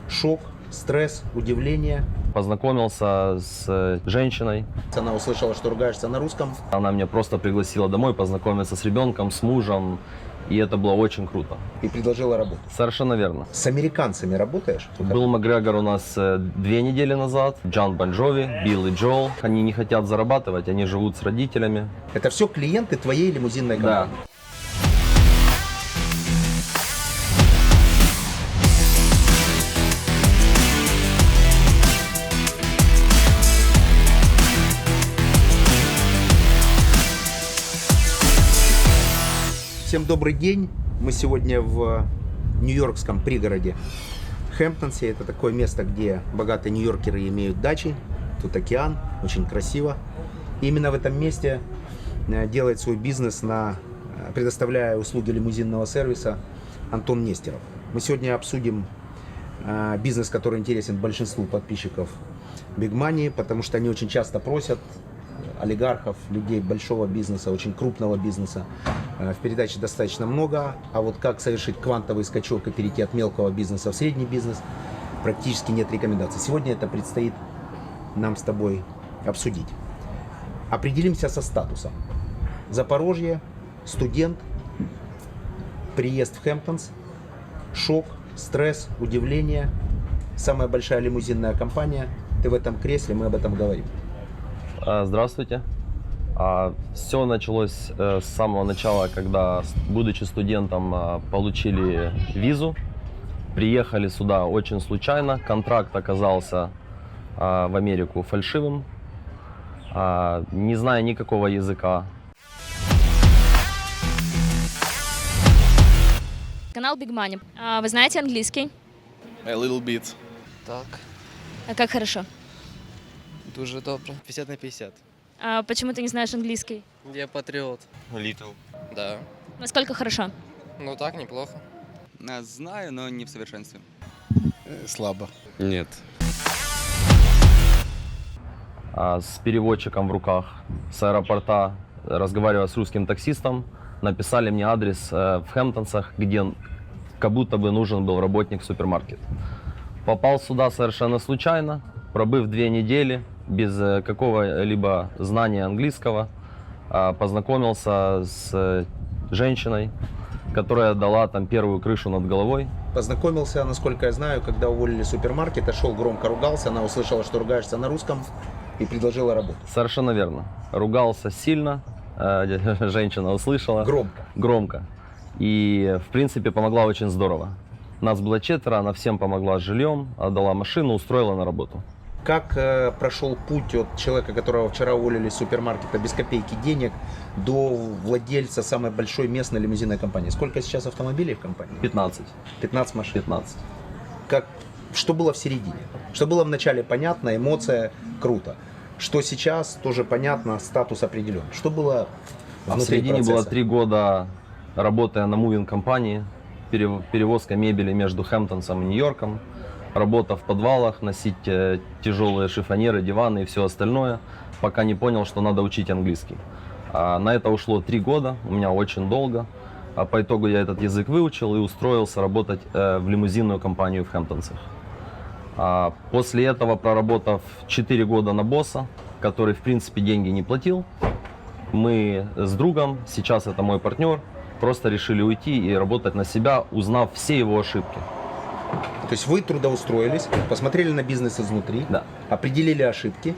Шок, стресс, удивление. Познакомился с женщиной. Она услышала, что ругаешься на русском. Она меня просто пригласила домой познакомиться с ребенком, с мужем. И это было очень круто. И предложила работу. Совершенно верно. С американцами работаешь? Был Макгрегор у нас 2 недели назад. Джон Бон Джови, Билл и Джоэл. Они не хотят зарабатывать, они живут с родителями. Это все клиенты твоей лимузинной компании? Да. Всем добрый день. Мы сегодня в нью-йоркском пригороде Хэмптонсе. Это такое место, где богатые нью-йоркеры имеют дачи. Тут океан, очень красиво. И именно в этом месте делает свой бизнес, предоставляя услуги лимузинного сервиса, Антон Нестеров. Мы сегодня обсудим бизнес, который интересен большинству подписчиков Big Money, потому что они очень часто просят олигархов, людей большого бизнеса, очень крупного бизнеса. В передаче достаточно много, а вот как совершить квантовый скачок и перейти от мелкого бизнеса в средний бизнес, практически нет рекомендаций. Сегодня это предстоит нам с тобой обсудить. Определимся со статусом. Запорожье, студент, приезд в Хэмптонс, шок, стресс, удивление, самая большая лимузинная компания. Ты в этом кресле, мы об этом говорим. Здравствуйте. Все началось с самого начала, когда, будучи студентом, получили визу. Приехали сюда очень случайно. Контракт оказался в Америку фальшивым. Не зная никакого языка. Канал Big Money. Вы знаете английский? A little bit. Так, А как хорошо? дуже добре. 50 на 50. А почему ты не знаешь английский? Я патриот. Little. Да. Насколько хорошо? Ну так, неплохо. Знаю, но не в совершенстве. Слабо. Нет. С переводчиком в руках с аэропорта, разговаривая с русским таксистом, написали мне адрес в Хэмптонсах, где как будто бы нужен был работник в супермаркет. Попал сюда совершенно случайно, пробыв 2 недели, без какого-либо знания английского, познакомился с женщиной, которая дала там первую крышу над головой. Познакомился, насколько я знаю, когда уволили супермаркет, шел громко ругался, она услышала, что ругаешься на русском, и предложила работу. Совершенно верно. Ругался сильно, женщина услышала. Громко. Громко. И, в принципе, помогла очень здорово. Нас было 4, она всем помогла с жильем, отдала машину, устроила на работу. Как прошел путь от человека, которого вчера уволили из супермаркета без копейки денег, до владельца самой большой местной лимузинной компании? Сколько сейчас автомобилей в компании? 15. 15 машин. 15. Что было в середине? Что было вначале понятно, эмоция, круто. Что сейчас тоже понятно, статус определен. Что было В внутри середине процесса? было 3 года, работая на мувинг-компании, перевозка мебели между Хэмптонсом и Нью-Йорком, работа в подвалах, носить тяжелые шифонеры, диваны и все остальное, пока не понял, что надо учить английский. На это ушло 3 года, у меня очень долго. По итогу я этот язык выучил и устроился работать в лимузинную компанию в Хэмптонсах. После этого, проработав 4 года на босса, который в принципе деньги не платил, мы с другом, сейчас это мой партнер, просто решили уйти и работать на себя, узнав все его ошибки. То есть вы трудоустроились, посмотрели на бизнес изнутри, Да. определили ошибки,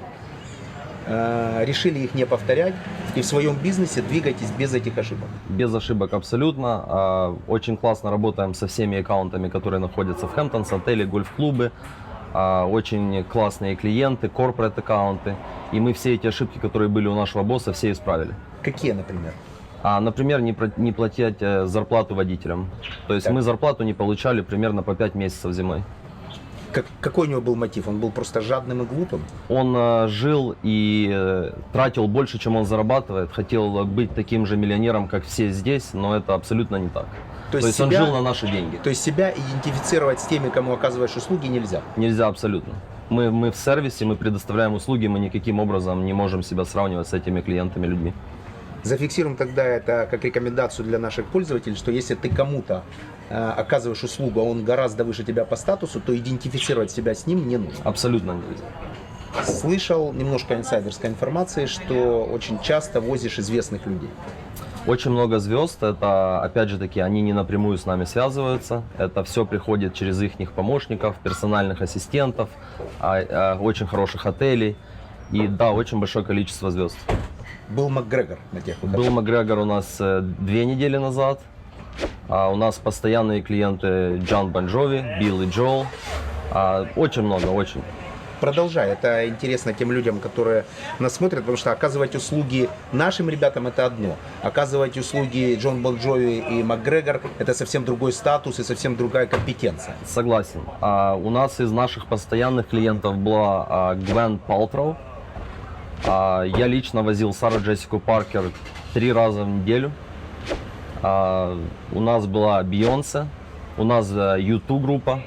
решили их не повторять и в своем бизнесе двигаетесь без этих ошибок. Без ошибок абсолютно. Очень классно работаем со всеми аккаунтами, которые находятся в Хэмптонс, отели, гольф-клубы. Очень классные клиенты, корпорат аккаунты. И мы все эти ошибки, которые были у нашего босса, все исправили. Какие, например? Например, не платить зарплату водителям. То есть Так. мы зарплату не получали примерно по 5 месяцев зимой. Какой у него был мотив? Он был просто жадным и глупым? Он жил и тратил больше, чем он зарабатывает. Хотел быть таким же миллионером, как все здесь, но это абсолютно не так. То есть он жил на наши деньги. То есть себя идентифицировать с теми, кому оказываешь услуги, нельзя? Нельзя абсолютно. Мы в сервисе, мы предоставляем услуги, мы никаким образом не можем себя сравнивать с этими клиентами, людьми. Зафиксируем тогда это как рекомендацию для наших пользователей, что если ты кому-то оказываешь услугу, а он гораздо выше тебя по статусу, то идентифицировать себя с ним не нужно. Абсолютно нельзя. Слышал немножко инсайдерской информации, что очень часто возишь известных людей. Очень много звезд, это, опять же таки, они не напрямую с нами связываются, это все приходит через их помощников, персональных ассистентов, очень хороших отелей и, да, очень большое количество звезд. Был Макгрегор на тех выходах. Был Макгрегор у нас 2 недели назад, а у нас постоянные клиенты Джон Бон Джови, Билл и Джоэл, очень много, очень. Продолжай, это интересно тем людям, которые нас смотрят, потому что оказывать услуги нашим ребятам это одно, оказывать услуги Джон Бон Джови и Макгрегор это совсем другой статус и совсем другая компетенция. Согласен. У нас из наших постоянных клиентов была Гвен Палтроу. Я лично возил Сару Джессику Паркер 3 раза в неделю. У нас была Бейонсе, у нас U2 группа.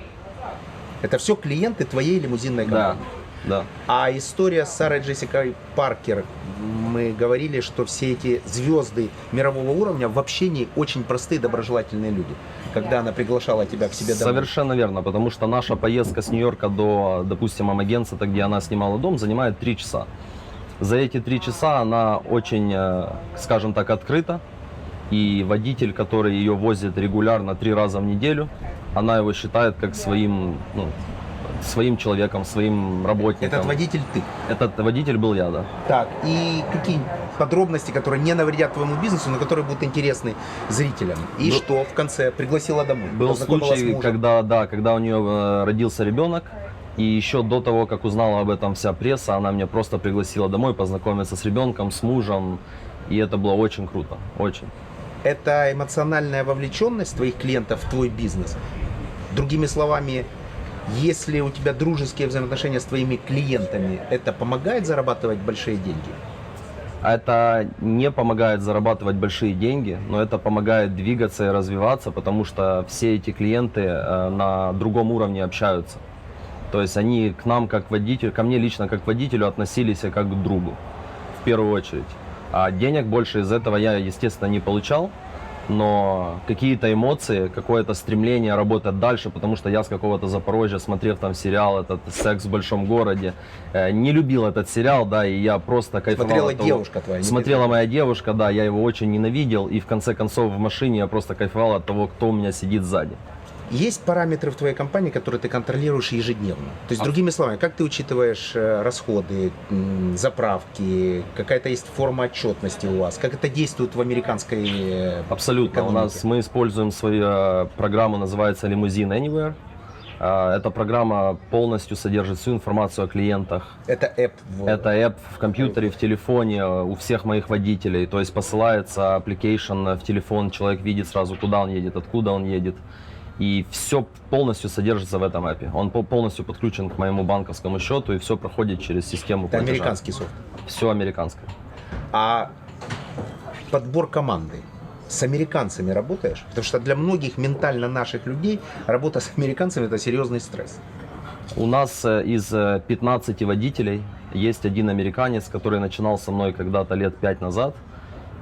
Это все клиенты твоей лимузинной Да, компании. да. А история с Сарой Джессикой Паркер, мы говорили, что все эти звезды мирового уровня в общении очень простые, доброжелательные люди. Когда она приглашала тебя к себе домой. Совершенно верно, потому что наша поездка с Нью-Йорка до, допустим, Амагенсета, где она снимала дом, занимает 3 часа. За эти 3 часа она очень, скажем так, открыта. И водитель, который ее возит регулярно 3 раза в неделю, она его считает как своим, своим человеком, своим работником. Этот водитель ты. Этот водитель был я, да. Так, и какие подробности, которые не навредят твоему бизнесу, но которые будут интересны зрителям? И что в конце пригласила домой? Был Познакомила с случай, мужем? когда у нее родился ребенок, и еще до того, как узнала об этом вся пресса, она меня просто пригласила домой познакомиться с ребенком, с мужем, и это было очень круто, очень. Это эмоциональная вовлеченность твоих клиентов в твой бизнес. Другими словами, если у тебя дружеские взаимоотношения с твоими клиентами, это помогает зарабатывать большие деньги? Это не помогает зарабатывать большие деньги, но это помогает двигаться и развиваться, потому что все эти клиенты на другом уровне общаются. То есть они к нам как водителю, ко мне лично как водителю относились как к другу, в первую очередь. А денег больше из этого я, естественно, не получал, но какие-то эмоции, какое-то стремление работать дальше, потому что я с какого-то Запорожья, смотрев там сериал этот «Секс в большом городе», не любил этот сериал, да, и я просто кайфовал. Смотрела от того. девушка твоя? Смотрела моя девушка, да, я его очень ненавидел, и в конце концов в машине я просто кайфовал от того, кто у меня сидит сзади. Есть параметры в твоей компании, которые ты контролируешь ежедневно? То есть, другими словами, как ты учитываешь расходы, заправки, какая-то есть форма отчетности у вас? Как это действует в американской Абсолютно. экономике? Мы используем свою программу, называется Limousine Anywhere. Эта программа полностью содержит всю информацию о клиентах. Это app? Это app в компьютере, в телефоне у всех моих водителей. То есть посылается application в телефон, человек видит сразу, куда он едет, откуда он едет. И все полностью содержится в этом апе. Он полностью подключен к моему банковскому счету, и все проходит через систему Это платежа. американский софт. Все американское. А подбор команды с американцами работаешь? Потому что для многих ментально наших людей работа с американцами это серьезный стресс. У нас из 15 водителей есть один американец, который начинал со мной когда-то лет 5 назад.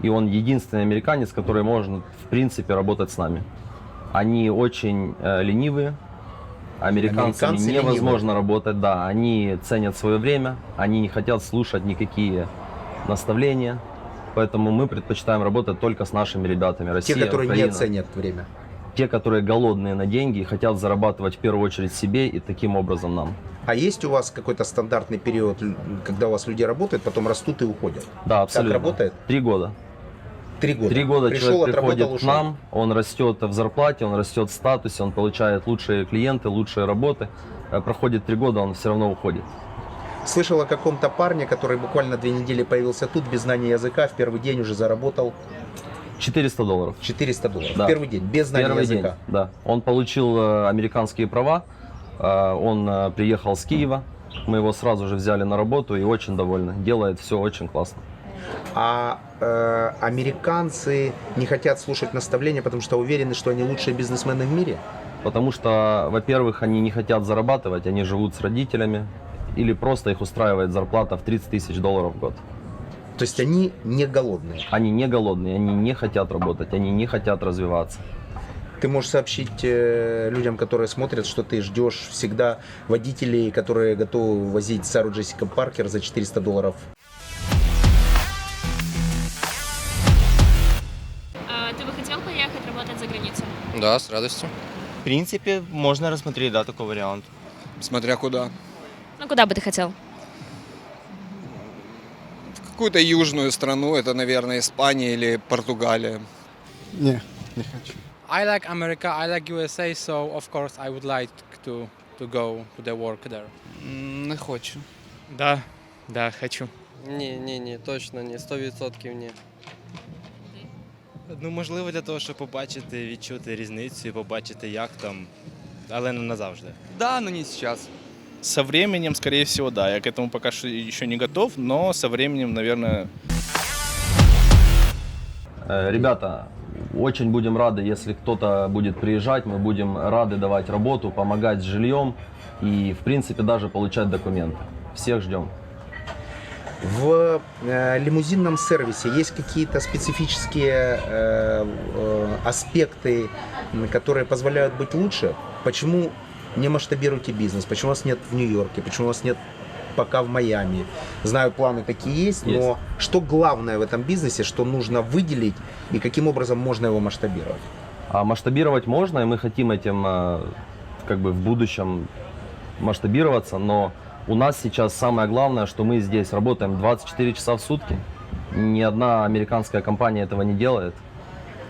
И он единственный американец, который может, в принципе, работать с нами. Они очень ленивые, американцами Американцы невозможно работать, да, они ценят свое время, они не хотят слушать никакие наставления, поэтому мы предпочитаем работать только с нашими ребятами, Россия, Те, которые Украина. не ценят время. Те, которые голодные на деньги и хотят зарабатывать в первую очередь себе и таким образом нам. А есть у вас какой-то стандартный период, когда у вас люди работают, потом растут и уходят? Да, абсолютно. Так работает? 3 года. 3 года. 3 года Пришел, человек отработал, приходит к ушел. нам, он растет в зарплате, он растет в статусе, он получает лучшие клиенты, лучшие работы. Проходит 3 года, он все равно уходит. Слышал о каком-то парне, который буквально 2 недели появился тут, без знания языка, в первый день уже заработал $400. $400. Да. В первый день, без знания Первый языка. день, да. Он получил американские права, он приехал с Киева, мы его сразу же взяли на работу и очень довольны. Делает все очень классно. А американцы не хотят слушать наставления, потому что уверены, что они лучшие бизнесмены в мире? Потому что, во-первых, они не хотят зарабатывать, они живут с родителями, или просто их устраивает зарплата в $30 000 в год. То есть они не голодные. Они не голодные, они не хотят работать, они не хотят развиваться. Ты можешь сообщить людям, которые смотрят, что ты ждешь всегда водителей, которые готовы возить Сару Джессика Паркер за $400. Ты бы хотел поехать работать за границу? Да, с радостью. В принципе, можно рассмотреть, да, такой вариант. Смотря куда. Ну, куда бы ты хотел? В какую-то южную страну, это, наверное, Испания или Португалия. Не, не хочу. I like America, I like USA, so of course I would like to go to the work there. Не хочу. Да, хочу. Ні, точно ні, 100% ні. Ну, можливо, для того, щоб побачити, відчути різницю і побачити, як там, але не назавжди. Да, но не сейчас. Со временем, скорее всего, да. Я к этому пока что еще не готов, но со временем, наверное... Ребята, очень будем рады, если кто-то будет приезжать, мы будем рады давать работу, помогать с жильем и, в принципе, даже получать документы. Всех ждем. В лимузинном сервисе есть какие-то специфические аспекты, которые позволяют быть лучше? Почему не масштабируете бизнес? Почему у вас нет в Нью-Йорке? Почему у вас нет пока в Майами? Знаю, планы такие есть, Есть. но что главное в этом бизнесе, что нужно выделить и каким образом можно его масштабировать? А масштабировать можно, и мы хотим этим как бы в будущем масштабироваться, но у нас сейчас самое главное, что мы здесь работаем 24 часа в сутки. Ни одна американская компания этого не делает.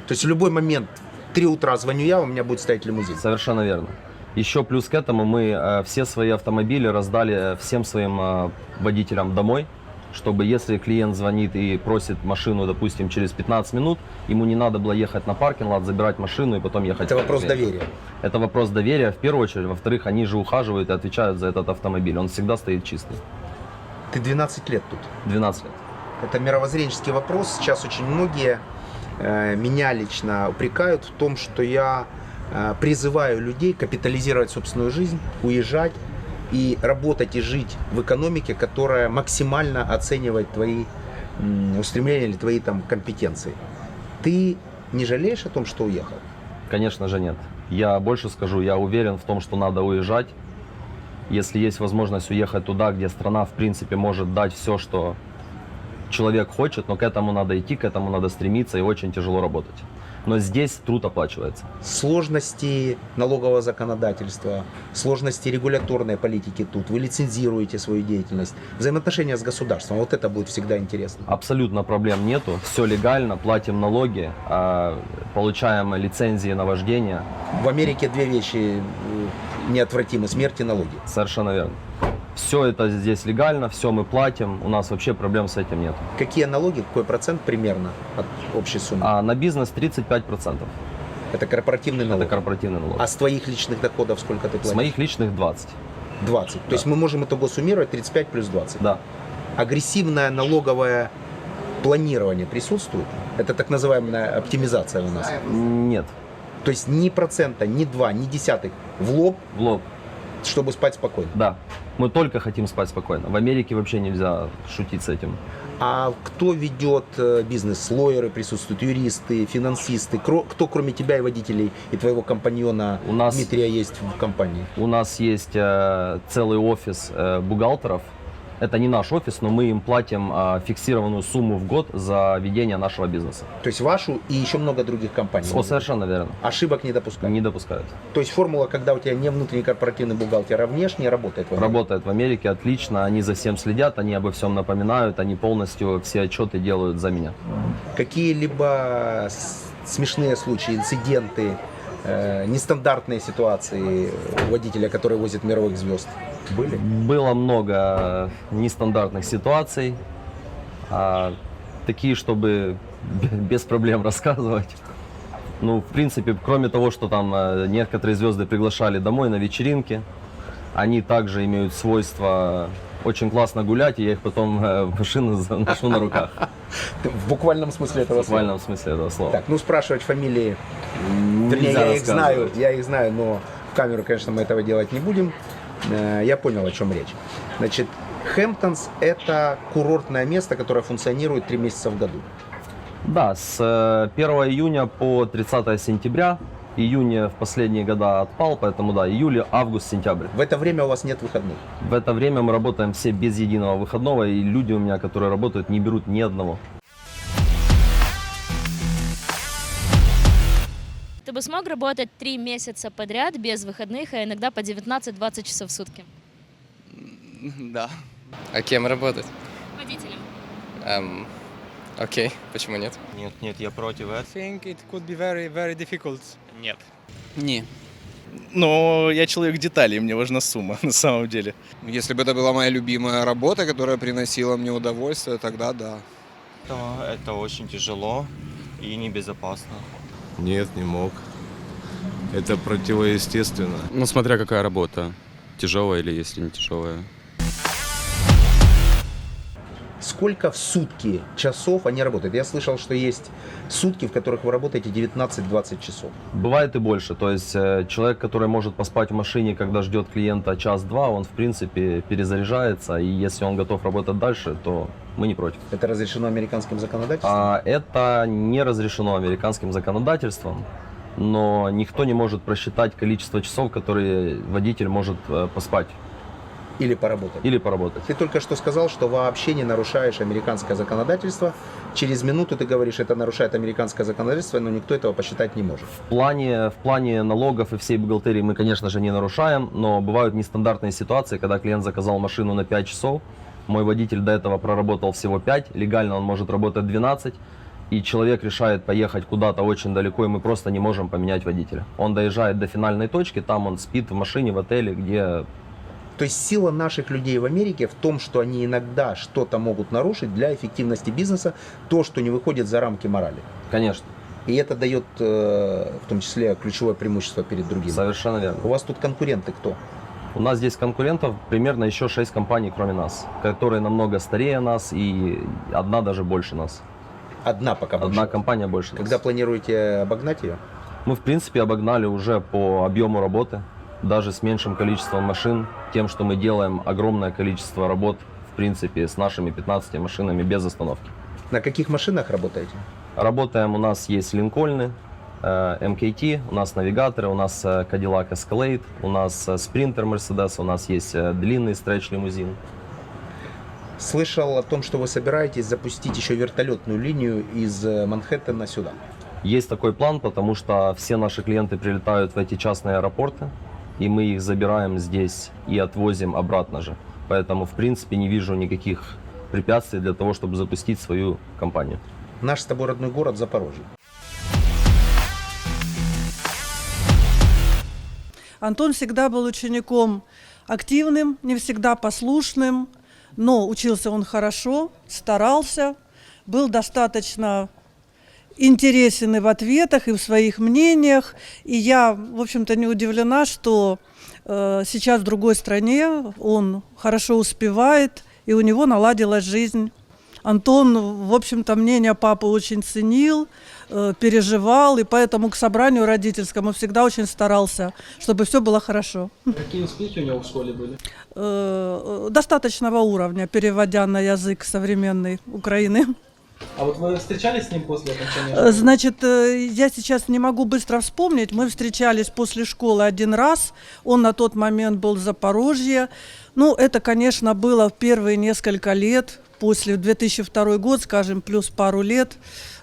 То есть в любой момент, 3 утра звоню я, у меня будет стоять лимузин. Совершенно верно. Еще плюс к этому мы все свои автомобили раздали всем своим водителям домой, чтобы если клиент звонит и просит машину, допустим, через 15 минут, ему не надо было ехать на паркинг-лот, забирать машину и потом ехать. Это вопрос к клиенту. доверия. Это вопрос доверия в первую очередь. Во-вторых, они же ухаживают и отвечают за этот автомобиль. Он всегда стоит чистый. Ты 12 лет тут. 12 лет. Это мировоззренческий вопрос. Сейчас очень многие меня лично упрекают в том, что я призываю людей капитализировать собственную жизнь, уезжать и работать и жить в экономике, которая максимально оценивает твои устремления или твои там компетенции. Ты не жалеешь о том, что уехал? Конечно же нет. Я больше скажу, я уверен в том, что надо уезжать. Если есть возможность уехать туда, где страна в принципе может дать все, что человек хочет, но к этому надо идти, к этому надо стремиться и очень тяжело работать. Но здесь труд оплачивается. Сложности налогового законодательства, сложности регуляторной политики тут. Вы лицензируете свою деятельность. Взаимоотношения с государством. Вот это будет всегда интересно. Абсолютно проблем нету. Все легально, платим налоги, получаем лицензии на вождение. В Америке 2 вещи неотвратимы: смерть и налоги. Совершенно верно. Все это здесь легально, все мы платим, у нас вообще проблем с этим нет. Какие налоги, какой процент примерно от общей суммы? А на бизнес 35%. Это корпоративный налог. Это корпоративный налог. А с твоих личных доходов сколько ты платишь? С моих личных 20. 20. То есть мы можем итого суммировать 35 плюс 20. Да. Агрессивное налоговое планирование присутствует? Это так называемая оптимизация у нас. Нет. То есть ни процента, ни 2, ни десятых в лоб, В лоб. чтобы спать спокойно. Да. Мы только хотим спать спокойно. В Америке вообще нельзя шутить с этим. А кто ведет бизнес? Лоеры присутствуют, юристы, финансисты. Кто, кроме тебя и водителей, и твоего компаньона У нас- Дмитрия, есть в компании? У нас есть целый офис бухгалтеров. Это не наш офис, но мы им платим фиксированную сумму в год за ведение нашего бизнеса. То есть вашу и еще много других компаний. О, совершенно верно. Ошибок не допускают. Не допускают. То есть формула, когда у тебя не внутренний корпоративный бухгалтер, а внешний, работает в Америке? Работает в Америке отлично, они за всем следят, они обо всем напоминают, они полностью все отчеты делают за меня. Какие-либо смешные случаи, инциденты, нестандартные ситуации у водителя, который возит мировых звезд, были? Было много нестандартных ситуаций, такие, чтобы без проблем рассказывать. Ну, в принципе, кроме того, что там некоторые звезды приглашали домой на вечеринки, они также имеют свойство очень классно гулять, и я их потом в машину ношу на руках. В буквальном смысле этого В слова? буквальном смысле этого слова. Так, ну спрашивать фамилии, вернее, Нельзя я их знаю, но в камеру, конечно, мы этого делать не будем. Я понял, о чем речь. Значит, Хэмптонс – это курортное место, которое функционирует 3 месяца в году. Да, с 1 июня по 30 сентября. Июнь в последние года отпал, поэтому да, июль, август, сентябрь. В это время у вас нет выходных. В это время мы работаем все без единого выходного, и люди у меня, которые работают, не берут ни одного. Ты бы смог работать 3 месяца подряд без выходных, а иногда по 19-20 часов в сутки? Да. А кем работать? Водителем. Окей, почему нет? Нет, я против этого. I think it could be very, very difficult. Нет. Не. Но я человек деталей, мне важна сумма на самом деле. Если бы это была моя любимая работа, которая приносила мне удовольствие, тогда да. Это очень тяжело и небезопасно. Нет, не мог. Это противоестественно. Ну, смотря какая работа. Тяжелая или если не тяжелая. Сколько в сутки часов они работают? Я слышал, что есть сутки, в которых вы работаете 19-20 часов. Бывает и больше. То есть человек, который может поспать в машине, когда ждет клиента час-два, он в принципе перезаряжается. И если он готов работать дальше, то мы не против. Это разрешено американским законодательством? Это не разрешено американским законодательством, но никто не может просчитать количество часов, которые водитель может поспать Или поработать? или поработать. Ты только что сказал, что вообще не нарушаешь американское законодательство. Через минуту ты говоришь, это нарушает американское законодательство, но никто этого посчитать не может. В плане налогов и всей бухгалтерии мы, конечно же, не нарушаем, но бывают нестандартные ситуации, когда клиент заказал машину на 5 часов, мой водитель до этого проработал всего 5, легально он может работать 12, и человек решает поехать куда-то очень далеко, и мы просто не можем поменять водителя. Он доезжает до финальной точки, там он спит в машине, в отеле, где... То есть сила наших людей в Америке в том, что они иногда что-то могут нарушить для эффективности бизнеса, то, что не выходит за рамки морали. Конечно, И это дает в том числе ключевое преимущество перед другими. совершенно верно. У вас тут конкуренты кто? У нас здесь конкурентов примерно еще 6 компаний, кроме нас, которые намного старее нас и одна даже больше нас. Одна пока больше. Одна компания больше нас. Когда планируете обогнать ее? Мы, в принципе, обогнали уже по объему работы, даже с меньшим количеством машин, тем, что мы делаем огромное количество работ, в принципе, с нашими 15 машинами без остановки. На каких машинах работаете? Работаем, у нас есть Линкольны, МКТ, у нас навигаторы, у нас Cadillac Escalade, у нас Sprinter Mercedes, у нас есть длинный стретч-лимузин. Слышал о том, что вы собираетесь запустить еще вертолетную линию из Манхэттена сюда. Есть такой план, потому что все наши клиенты прилетают в эти частные аэропорты, и мы их забираем здесь и отвозим обратно же. Поэтому, в принципе, не вижу никаких препятствий для того, чтобы запустить свою компанию. Наш с тобой родной город Запорожье. Антон всегда был учеником активным, не всегда послушным, но учился он хорошо, старался, был достаточно интересен и в ответах, и в своих мнениях. И я, в общем-то, не удивлена, что сейчас в другой стране он хорошо успевает, и у него наладилась жизнь. Антон, в общем-то, мнение папы очень ценил, переживал, и поэтому к собранию родительскому всегда очень старался, чтобы все было хорошо. Какие успехи у него в школе были? Достаточного уровня, переводя на язык современной Украины. А вот вы встречались с ним после окончания? Значит, я сейчас не могу быстро вспомнить. Мы встречались после школы один раз. Он на тот момент был в Запорожье. Ну, это, конечно, было в первые несколько лет. После 2002 год, скажем, плюс пару лет.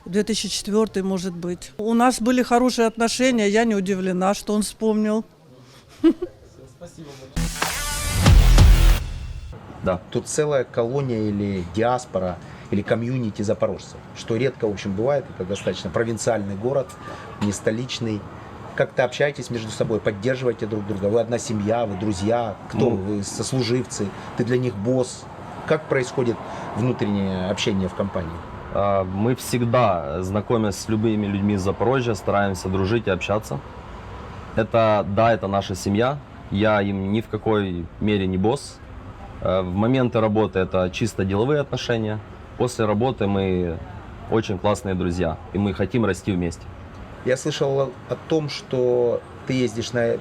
2004, может быть. У нас были хорошие отношения. Я не удивлена, что он вспомнил. Спасибо большое. Да. Тут целая колония или диаспора, или комьюнити запорожцев, что редко, в общем, бывает. Это достаточно провинциальный город, не столичный. Как-то общаетесь между собой, поддерживаете друг друга. Вы одна семья, вы друзья, кто вы, сослуживцы, ты для них босс. Как происходит внутреннее общение в компании? Мы всегда, знакомясь с любыми людьми из Запорожья, стараемся дружить и общаться. Это наша семья. Я им ни в какой мере не босс. В моменты работы это чисто деловые отношения. После работы мы очень классные друзья, и мы хотим расти вместе. Я слышал о том, что ты ездишь на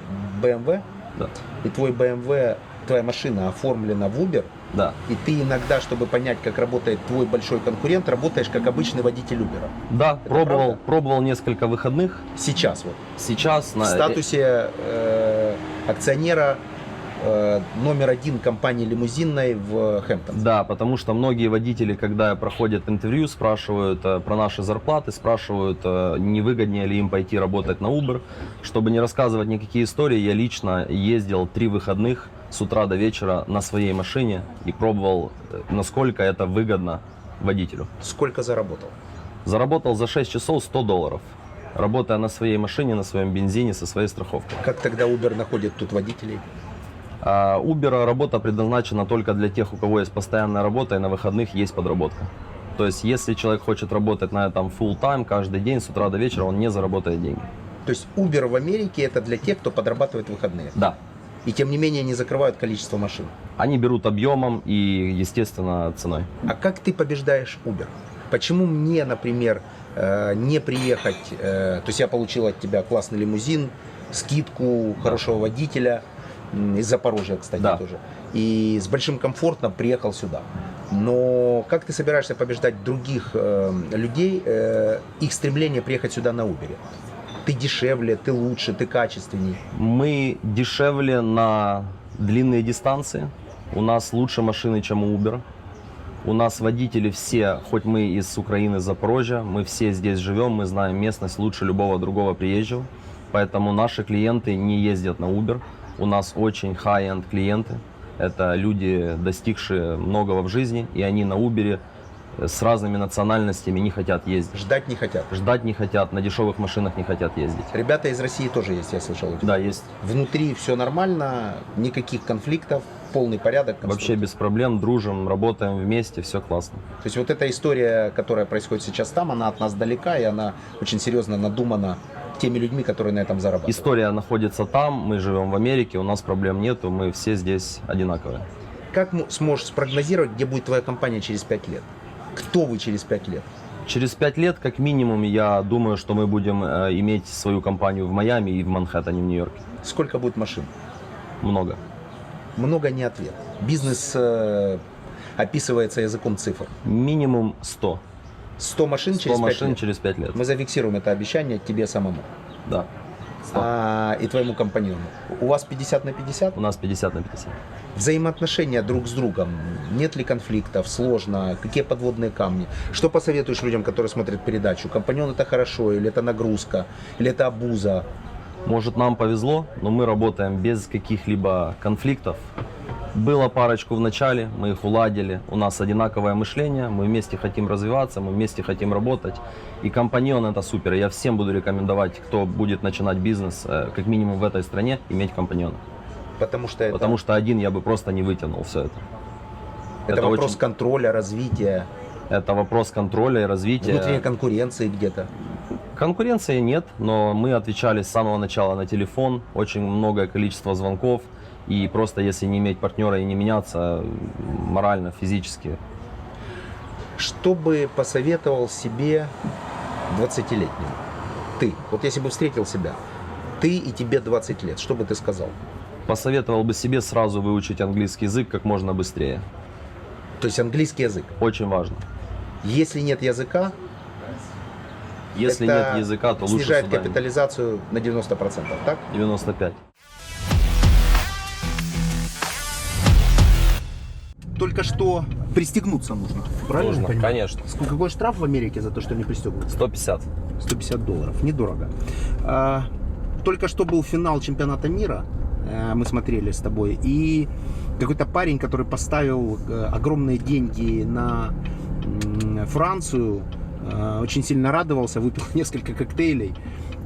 BMW, Да. и твой BMW твоя машина оформлена в Uber, Да. и ты иногда, чтобы понять, как работает твой большой конкурент, работаешь как обычный водитель Uber. Да, правда? пробовал несколько выходных. Сейчас вот. Сейчас В статусе акционера номер 1 компании лимузинной в Хэмптон. Да, потому что многие водители, когда проходят интервью, спрашивают про наши зарплаты, спрашивают, не выгоднее ли им пойти работать на Uber. Чтобы не рассказывать никакие истории, я лично ездил 3 выходных с утра до вечера на своей машине и пробовал, насколько это выгодно водителю. Сколько заработал? Заработал за 6 часов $100, работая на своей машине, на своем бензине, со своей страховкой. Как тогда Uber находит тут водителей? А Uber работа предназначена только для тех, у кого есть постоянная работа и на выходных есть подработка. То есть, если человек хочет работать на этом full time каждый день с утра до вечера, он не заработает деньги. То есть Uber в Америке это для тех, кто подрабатывает в выходные? Да. И тем не менее не закрывают количество машин? Они берут объемом и, естественно, ценой. А как ты побеждаешь Uber? Почему мне, например, не приехать, то есть я получил от тебя классный лимузин, скидку, хорошего водителя, из Запорожья, кстати, Да. тоже, и с большим комфортом приехал сюда. Но как ты собираешься побеждать других людей, их стремление приехать сюда на Uber? Ты дешевле, ты лучше, ты качественней. Мы дешевле на длинные дистанции. У нас лучше машины, чем у Uber. У нас водители все, хоть мы из Украины, из Запорожья, мы все здесь живем, мы знаем местность лучше любого другого приезжего. Поэтому наши клиенты не ездят на Uber. У нас очень high-end клиенты. Это люди, достигшие многого в жизни, и они на Uber с разными национальностями не хотят ездить. Ждать не хотят. Ждать не хотят, на дешевых машинах не хотят ездить. Ребята из России тоже есть, я слышал. у тебя. Да, есть. Внутри все нормально, никаких конфликтов, полный порядок. Вообще без проблем, дружим, работаем вместе, все классно. То есть вот эта история, которая происходит сейчас там, она от нас далека, и она очень серьезно надумана теми людьми, которые на этом зарабатывают. История находится там, мы живем в Америке, у нас проблем нету, мы все здесь одинаковые. Как сможешь спрогнозировать, где будет твоя компания через 5 лет? Кто вы через 5 лет? Через 5 лет, как минимум, я думаю, что мы будем иметь свою компанию в Майами и в Манхэттене, в Нью-Йорке. Сколько будет машин? Много. Много не ответ. Бизнес описывается языком цифр. Минимум 100. 100 машин 100 через 5 машин лет? через 5 лет. Мы зафиксируем это обещание тебе самому. Да. 100. И твоему компаньону. У вас 50 на 50? У нас 50 на 50. Взаимоотношения друг с другом. Нет ли конфликтов? Сложно? Какие подводные камни? Что посоветуешь людям, которые смотрят передачу? Компаньон это хорошо? Или это нагрузка? Или это обуза? Может, нам повезло, но мы работаем без каких-либо конфликтов. Было парочку в начале, мы их уладили. У нас одинаковое мышление, мы вместе хотим развиваться, мы вместе хотим работать. И компаньон это супер. Я всем буду рекомендовать, кто будет начинать бизнес, как минимум в этой стране, иметь компаньона. Потому что это... Потому что один я бы просто не вытянул все это. Это вопрос очень... контроля, развития. Это вопрос контроля и развития. Внутренней конкуренции где-то. Конкуренции нет, но мы отвечали с самого начала на телефон. Очень многое количество звонков. И просто если не иметь партнера и не меняться морально, физически. Что бы посоветовал себе 20-летнему? Ты. Вот если бы встретил себя, ты и тебе 20 лет, что бы ты сказал? Посоветовал бы себе сразу выучить английский язык как можно быстрее. То есть английский язык? Очень важно. Если нет языка, если это нет языка, то лучше снижает сюда капитализацию на 90%, так? 95. Только что пристегнуться нужно, правильно? Нужно, я понимаю? конечно. Какой штраф в Америке за то, что не пристегнуться? 150. $150, недорого. Только что был финал чемпионата мира, мы смотрели с тобой, и какой-то парень, который поставил огромные деньги на Францию, очень сильно радовался, выпил несколько коктейлей.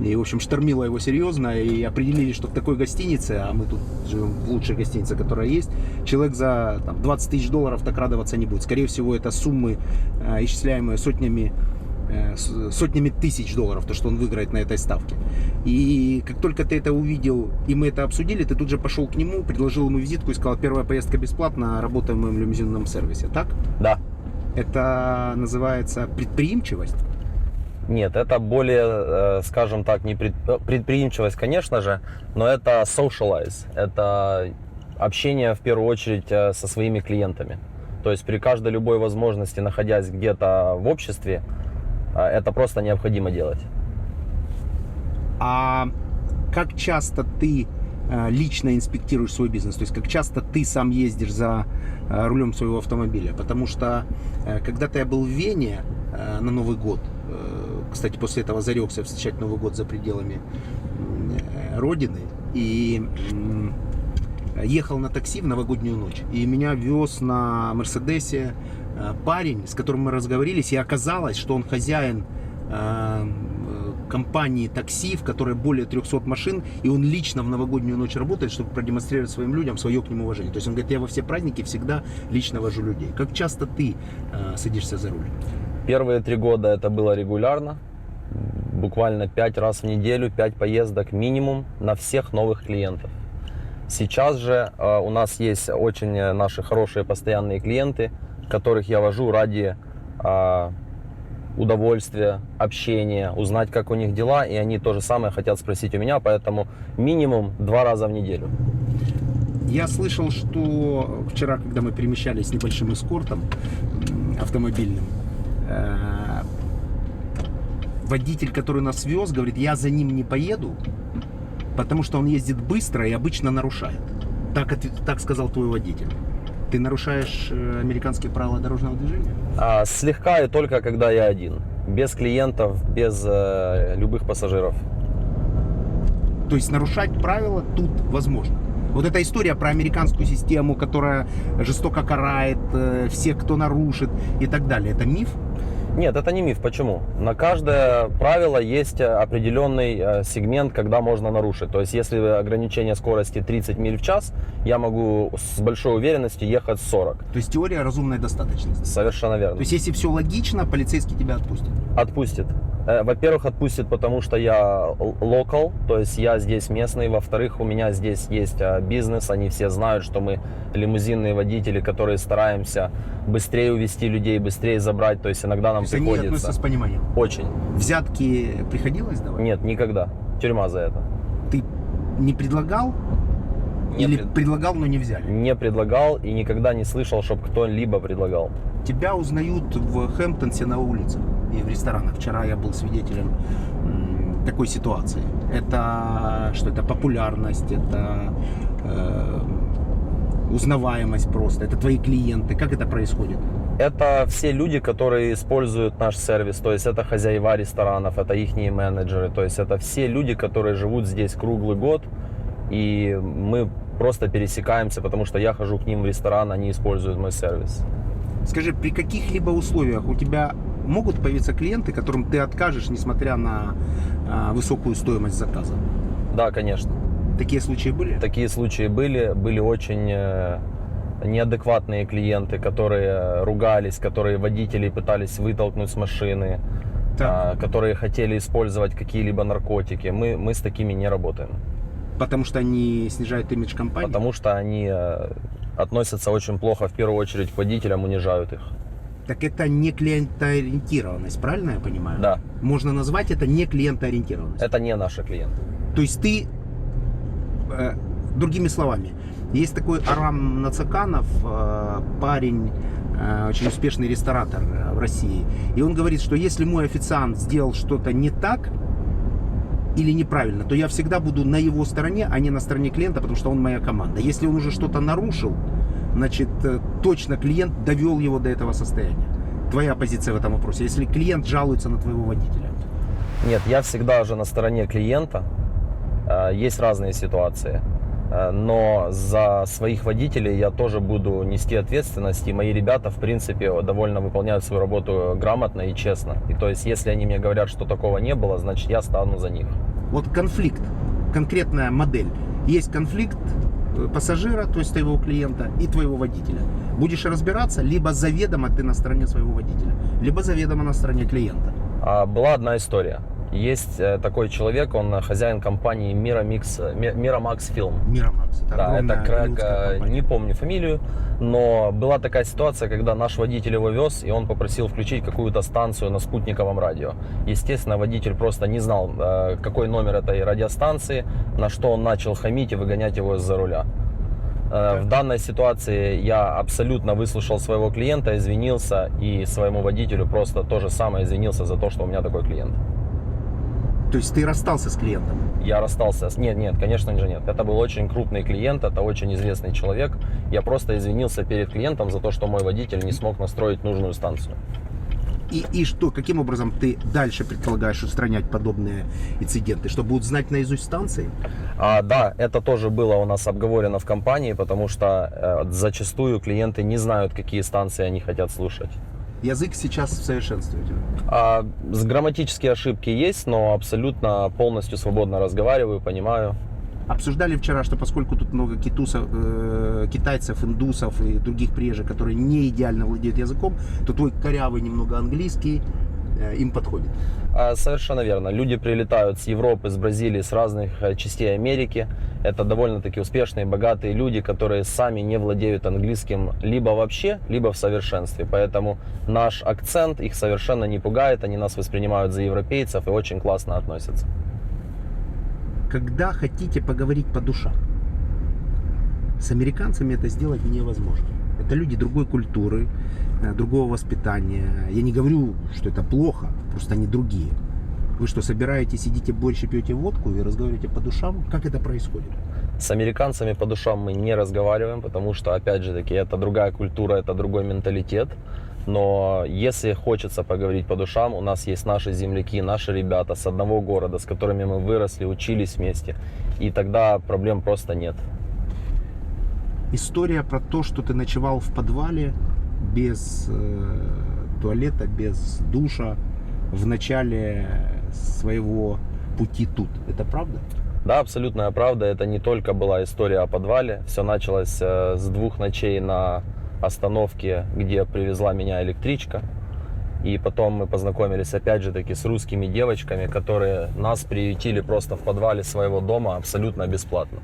И, в общем, штормило его серьезно, и определили, что в такой гостинице, а мы тут живем в лучшей гостинице, которая есть, человек за там, $20 тысяч так радоваться не будет. Скорее всего, это суммы, исчисляемые сотнями тысяч долларов, то, что он выиграет на этой ставке. И как только ты это увидел, и мы это обсудили, ты тут же пошел к нему, предложил ему визитку и сказал: первая поездка бесплатна, работаем в моем лимузинном сервисе, так? Да. Это называется предприимчивость? Нет, это более, скажем так, не предприимчивость, конечно же, но это socialize, это общение в первую очередь со своими клиентами. То есть при каждой любой возможности, находясь где-то в обществе, это просто необходимо делать. А как часто ты лично инспектируешь свой бизнес? То есть как часто ты сам ездишь за рулем своего автомобиля? Потому что когда-то я был в Вене на Новый год, кстати, после этого зарекся встречать Новый год за пределами родины, и ехал на такси в новогоднюю ночь. И меня вез на Мерседесе парень, с которым мы разговорились, и оказалось, что он хозяин компании такси, в которой более 300 машин, и он лично в новогоднюю ночь работает, чтобы продемонстрировать своим людям свое к нему уважение. То есть он говорит, я во все праздники всегда лично вожу людей. Как часто ты садишься за руль? Первые 3 года это было регулярно, буквально 5 раз в неделю, 5 поездок минимум на всех новых клиентов. Сейчас же у нас есть очень наши хорошие постоянные клиенты, которых я вожу ради удовольствия, общения, узнать, как у них дела, и они то же самое хотят спросить у меня, поэтому минимум 2 раза в неделю. Я слышал, что вчера, когда мы перемещались с небольшим эскортом автомобильным, водитель, который нас вез, говорит, я за ним не поеду, потому что он ездит быстро и обычно нарушает. Так сказал твой водитель. Ты нарушаешь американские правила дорожного движения? Слегка и только когда я один. Без клиентов, без любых пассажиров. То есть нарушать правила тут возможно. Вот эта история про американскую систему, которая жестоко карает всех, кто нарушит и так далее. Это миф? Нет, это не миф. Почему? На каждое правило есть определенный сегмент, когда можно нарушить. То есть, если ограничение скорости 30 миль в час, я могу с большой уверенностью ехать 40. То есть теория разумной достаточности? Совершенно верно. То есть, если все логично, полицейский тебя отпустит? Отпустит. Во-первых, отпустит, потому что я local, то есть я здесь местный. Во-вторых, у меня здесь есть бизнес, они все знают, что мы лимузинные водители, которые стараемся быстрее увезти людей, быстрее забрать, то есть иногда нам приходится... Они относятся с пониманием? Очень. Взятки приходилось давать? Нет, никогда. Тюрьма за это. Ты не предлагал? Предлагал, но не взяли? Не предлагал и никогда не слышал, чтобы кто-либо предлагал. Тебя узнают в Хэмптонсе на улицах и в ресторанах. Вчера я был свидетелем такой ситуации. Это что? Это популярность, это узнаваемость просто, это твои клиенты. Как это происходит? Это все люди, которые используют наш сервис, то есть это хозяева ресторанов, это ихние менеджеры, то есть это все люди, которые живут здесь круглый год, и мы просто пересекаемся, потому что я хожу к ним в ресторан, они используют мой сервис. Скажи, при каких-либо условиях у тебя могут появиться клиенты, которым ты откажешь, несмотря на высокую стоимость заказа? Да, конечно. Такие случаи были? Такие случаи были. Были очень неадекватные клиенты, которые ругались, которые водителей пытались вытолкнуть с машины, которые хотели использовать какие-либо наркотики. Мы с такими не работаем. Потому что они снижают имидж компании? Потому что они относятся очень плохо, в первую очередь, к водителям, унижают их. Так это не клиентоориентированность, правильно я понимаю? Да. Можно назвать это не клиентоориентированность? Это не наши клиенты. То есть ты, другими словами, есть такой Арам Нацаканов, парень, очень успешный ресторатор в России, и он говорит, что если мой официант сделал что-то не так или неправильно, то я всегда буду на его стороне, а не на стороне клиента, потому что он моя команда. Если он уже что-то нарушил, значит, точно клиент довел его до этого состояния. Твоя позиция в этом вопросе, если клиент жалуется на твоего водителя? Нет, я всегда же на стороне клиента. Есть разные ситуации. Но за своих водителей я тоже буду нести ответственность. И мои ребята, в принципе, довольно выполняют свою работу грамотно и честно. И то есть, если они мне говорят, что такого не было, значит, я стану за них. Вот конфликт, конкретная модель. Есть конфликт пассажира, то есть твоего клиента, и твоего водителя. Будешь разбираться, либо заведомо ты на стороне своего водителя, либо заведомо на стороне клиента. Была одна история. Есть такой человек, он хозяин компании Miramax Film. Miramax, да, это не помню фамилию, но была такая ситуация, когда наш водитель его вез, и он попросил включить какую-то станцию на спутниковом радио. Естественно, водитель просто не знал, какой номер этой радиостанции, на что он начал хамить и выгонять его из-за руля. В данной ситуации я абсолютно выслушал своего клиента, извинился и своему водителю просто то же самое извинился за то, что у меня такой клиент. То есть ты расстался с клиентом? Я расстался. Нет, конечно же нет. Это был очень крупный клиент, это очень известный человек. Я просто извинился перед клиентом за то, что мой водитель не смог настроить нужную станцию. И что, каким образом ты дальше предполагаешь устранять подобные инциденты? Что, будут знать наизусть станции? Да, это тоже было у нас обговорено в компании, потому что зачастую клиенты не знают, какие станции они хотят слушать. Язык сейчас в совершенстве у тебя? Грамматические ошибки есть, но абсолютно полностью свободно разговариваю, понимаю. Обсуждали вчера, что поскольку тут много китайцев, индусов и других приезжих, которые не идеально владеют языком, то твой корявый немного английский им подходит. Совершенно верно. Люди прилетают с Европы, с Бразилии, с разных частей Америки. Это довольно-таки успешные, богатые люди, которые сами не владеют английским либо вообще, либо в совершенстве. Поэтому наш акцент их совершенно не пугает, они нас воспринимают за европейцев и очень классно относятся. Когда хотите поговорить по душам, с американцами это сделать невозможно. Это люди другой культуры, другого воспитания. Я не говорю, что это плохо, просто они другие. Вы что, собираетесь, сидите борщ и пьете водку и разговариваете по душам? Как это происходит? С американцами по душам мы не разговариваем, потому что, опять же таки, это другая культура, это другой менталитет. Но если хочется поговорить по душам, у нас есть наши земляки, наши ребята с одного города, с которыми мы выросли, учились вместе. И тогда проблем просто нет. История про то, что ты ночевал в подвале без туалета, без душа в начале своего пути тут. Это правда? Да, абсолютная правда. Это не только была история о подвале. Все началось с 2 ночей на остановке, где привезла меня электричка. И потом мы познакомились опять же таки с русскими девочками, которые нас приютили просто в подвале своего дома абсолютно бесплатно.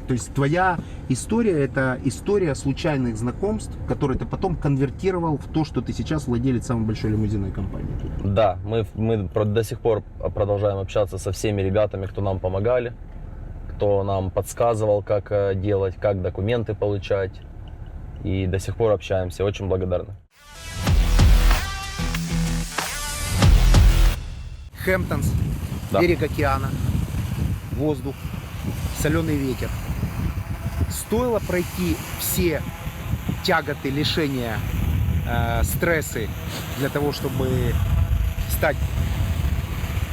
То есть твоя история — это история случайных знакомств, которые ты потом конвертировал в то, что ты сейчас владелец самой большой лимузинной компании. Да, мы до сих пор продолжаем общаться со всеми ребятами, кто нам помогали, кто нам подсказывал, как делать, как документы получать. И до сих пор общаемся, очень благодарны. Хэмптонс, Да. берег океана, воздух, соленый ветер. Стоило пройти все тяготы, лишения, стрессы для того, чтобы стать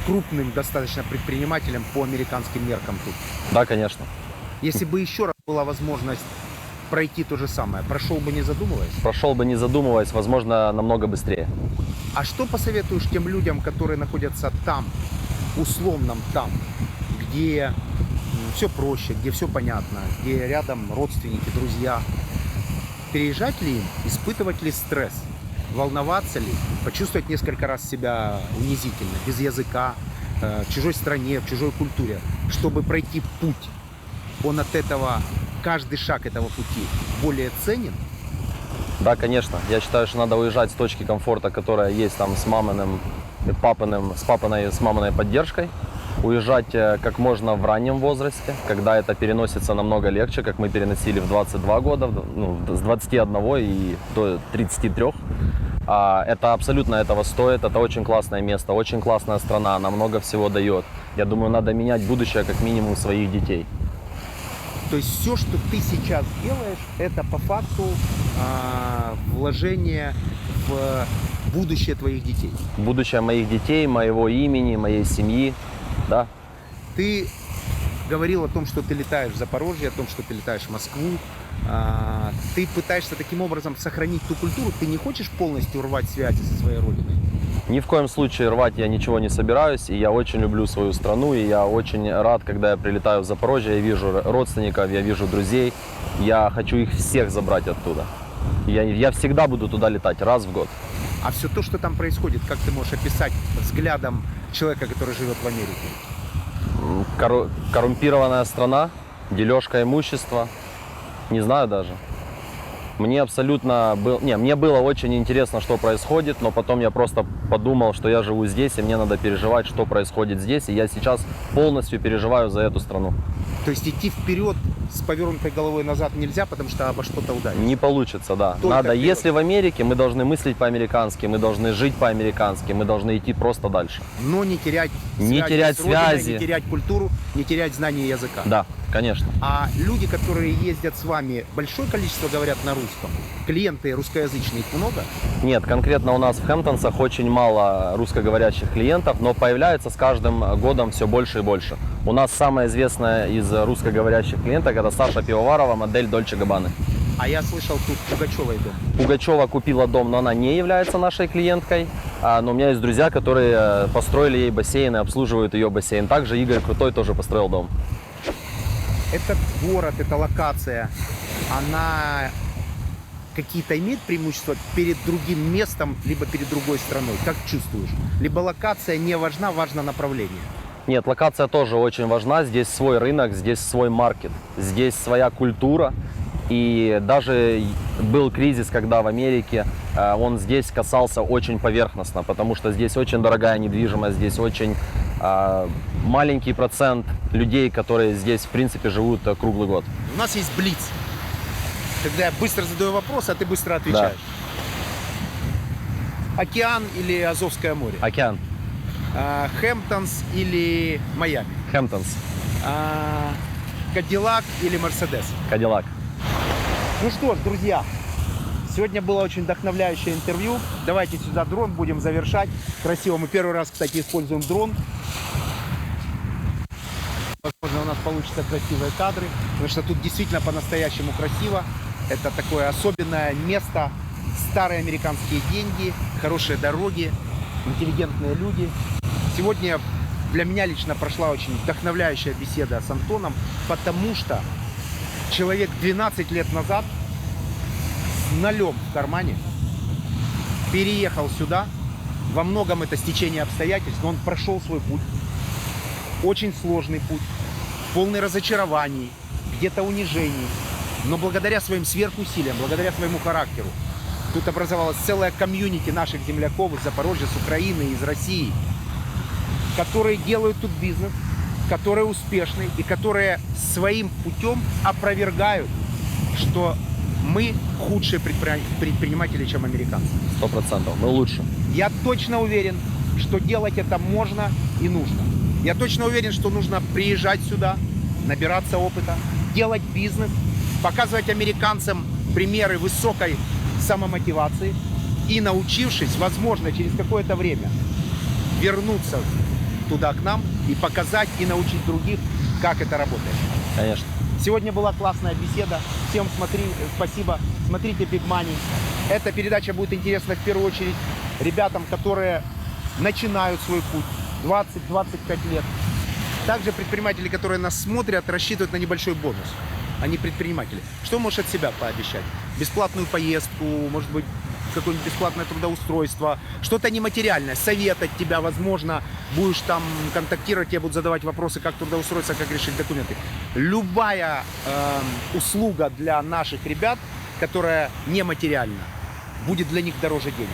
крупным достаточно предпринимателем по американским меркам тут? Да, конечно. Если бы еще раз была возможность пройти то же самое, прошел бы не задумываясь? Прошел бы не задумываясь, возможно, намного быстрее. А что посоветуешь тем людям, которые находятся там, условном там, где все проще, где все понятно, где рядом родственники, друзья? Переезжать ли им, испытывать ли стресс, волноваться ли, почувствовать несколько раз себя унизительно, без языка, в чужой стране, в чужой культуре, чтобы пройти путь? Он от этого, каждый шаг этого пути более ценен? Да, конечно. Я считаю, что надо уезжать с точки комфорта, которая есть там с маминым, с маминой поддержкой. Уезжать как можно в раннем возрасте, когда это переносится намного легче, как мы переносили в 22 года, с 21 и до 33. Это абсолютно этого стоит, это очень классное место, очень классная страна, она много всего дает. Я думаю, надо менять будущее как минимум своих детей. То есть все, что ты сейчас делаешь, это по факту вложение в будущее твоих детей. Будущее моих детей, моего имени, моей семьи, да. Ты говорил о том, что ты летаешь в Запорожье, о том, что ты летаешь в Москву. Ты пытаешься таким образом сохранить ту культуру. Ты не хочешь полностью рвать связи со своей родиной? Ни в коем случае рвать я ничего не собираюсь, и я очень люблю свою страну, и я очень рад, когда я прилетаю в Запорожье, я вижу родственников, я вижу друзей, я хочу их всех забрать оттуда. Я всегда буду туда летать, раз в год. А все то, что там происходит, как ты можешь описать взглядом человека, который живет в Америке? Коррумпированная страна, дележка имущества, не знаю даже. Мне было очень интересно, что происходит, но потом я просто подумал, что я живу здесь, и мне надо переживать, что происходит здесь, и я сейчас полностью переживаю за эту страну. То есть идти вперед с повернутой головой назад нельзя, потому что обо что-то ударить. Не получится, да. Только Надо, вперед. если в Америке, мы должны мыслить по-американски, мы должны жить по-американски, мы должны идти просто дальше. Но не терять Не терять с родиной, связи. не терять культуру, не терять знания языка. Да, конечно. А люди, которые ездят с вами, большое количество говорят на русском? Клиенты русскоязычные, их много? Нет, конкретно у нас в Хэмптонсах очень мало русскоговорящих клиентов, но появляется с каждым годом все больше и больше. У нас самая известная из русскоговорящих клиенток — это Саша Пивоварова, модель Дольче Габбаны. А я слышал, тут Пугачевой дом. Пугачева купила дом, но она не является нашей клиенткой. Но у меня есть друзья, которые построили ей бассейн и обслуживают ее бассейн. Также Игорь Крутой тоже построил дом. Этот город, эта локация, она какие-то имеет преимущества перед другим местом, либо перед другой страной? Как чувствуешь? Либо локация не важна, важно направление? Нет, локация тоже очень важна. Здесь свой рынок, здесь свой маркет, здесь своя культура. И даже был кризис, когда в Америке он здесь касался очень поверхностно, потому что здесь очень дорогая недвижимость, здесь очень маленький процент людей, которые здесь, в принципе, живут круглый год. У нас есть блиц, когда я быстро задаю вопрос, а ты быстро отвечаешь. Да. Океан или Азовское море? Океан. Хэмптонс или Майами? Хэмптонс. Кадиллак или Мерседес? Кадиллак. Ну что ж, друзья, сегодня было очень вдохновляющее интервью. Давайте сюда дрон, будем завершать. Красиво. Мы первый раз, кстати, используем дрон. Возможно, у нас получатся красивые кадры, потому что тут действительно по-настоящему красиво. Это такое особенное место. Старые американские деньги, хорошие дороги, интеллигентные люди. Сегодня для меня лично прошла очень вдохновляющая беседа с Антоном, потому что человек 12 лет назад с нолем в кармане переехал сюда. Во многом это стечение обстоятельств, но он прошел свой путь. Очень сложный путь, полный разочарований, где-то унижений. Но благодаря своим сверхусилиям, благодаря своему характеру, тут образовалась целая комьюнити наших земляков из Запорожья, с Украины, из России, которые делают тут бизнес, которые успешны и которые своим путем опровергают, что мы худшие предприниматели, чем американцы. 100%. Мы лучше. Я точно уверен, что делать это можно и нужно. Я точно уверен, что нужно приезжать сюда, набираться опыта, делать бизнес, показывать американцам примеры высокой самомотивации и, научившись, возможно, через какое-то время вернуться туда к нам и показать и научить других, как это работает. Конечно. Сегодня была классная беседа. Всем спасибо. Смотрите Big Money. Эта передача будет интересна в первую очередь ребятам, которые начинают свой путь 20-25 лет. Также предприниматели, которые нас смотрят, рассчитывают на небольшой бонус. Они предприниматели. Что можешь от себя пообещать? Бесплатную поездку, может быть, какое-нибудь бесплатное трудоустройство, что-то нематериальное, совет от тебя, возможно, будешь там контактировать, тебе будут задавать вопросы, как трудоустроиться, как решить документы. Любая услуга для наших ребят, которая нематериальна, будет для них дороже денег.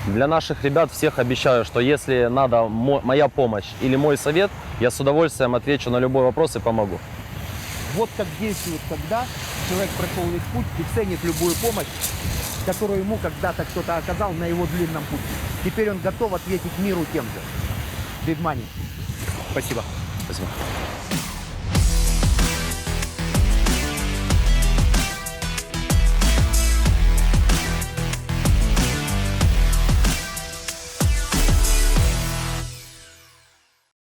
Для наших ребят всех обещаю, что если надо моя помощь или мой совет, я с удовольствием отвечу на любой вопрос и помогу. Вот как действует, когда человек прошел весь путь и ценит любую помощь, которую ему когда-то кто-то оказал на его длинном пути. Теперь он готов ответить миру тем же. Big Money. Спасибо. Спасибо.